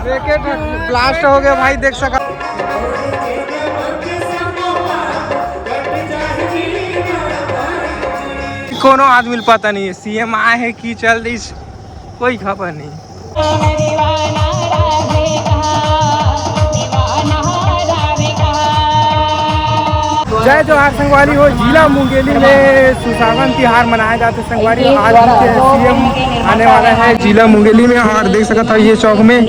Wicket blast हो गया भाई, देख सका। कोनो आदमी पता नहीं है सीएम आए है कि चल रही, कोई खबर नहीं। जय जोहार संगवारी हो। जिला मुंगेली में सुशासन तिहार मनाया जाता है संगवारी। आज सीएम आने वाला है जिला मुंगेली में, और देख सकता है ये चौक में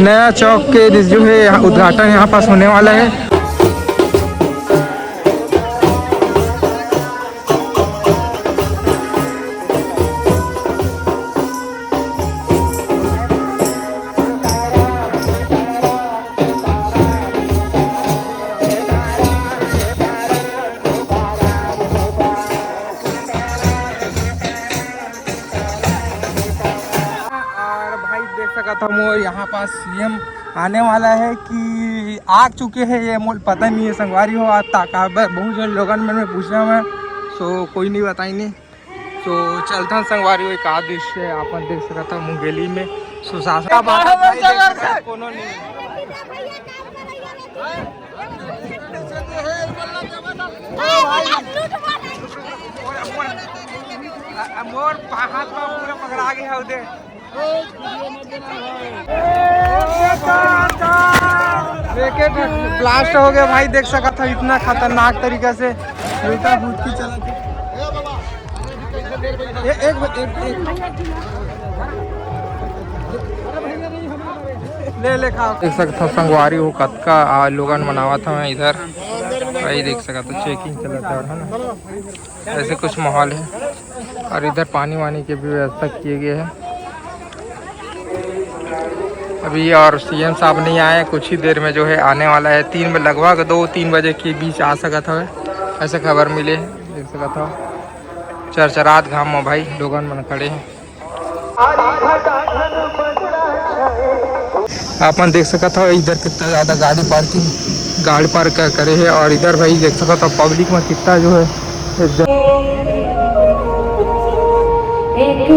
नया चौक के जो है उद्घाटन यहाँ पास होने वाला है। देख सका था वो यहाँ पास सीएम आने वाला है कि आ चुके हैं, ये मोल पता नहीं है संगवारी हो। आज ताकाबर बहुत जो लोगन में पूछा मैं, सो कोई नहीं बताई नहीं। तो चलता संगवारी हो, एक दृश्य है अपन देख सका था मुंगेली में सुशासन कोनो नहीं। मोर हाथ में पूरा पकड़ा गया उधर। विकेट ब्लास्ट हो गया भाई, देख सका था इतना खतरनाक तरीके से उल्टा फूट की चला। ले खा देख सकता संगवारी हो कतका लोगन मनावा था मैं इधर भाई, देख सका तो चेकिंग चला था है ना, ऐसे कुछ माहौल है। और इधर पानी वानी की भी व्यवस्था किए गए हैं अभी। और सीएम साहब नहीं आए, कुछ ही देर में जो है आने वाला है। 3 में लगभग 2-3 बजे के बीच आ सका था ऐसे खबर मिले, देख सका था। चरचरात घाम में भाई लोगन मन खड़े हैं। अपन देख सका था इधर कितना ज़्यादा गाड़ी पार्क करे है। और इधर भाई देख सका था पब्लिक में कितना जो है एक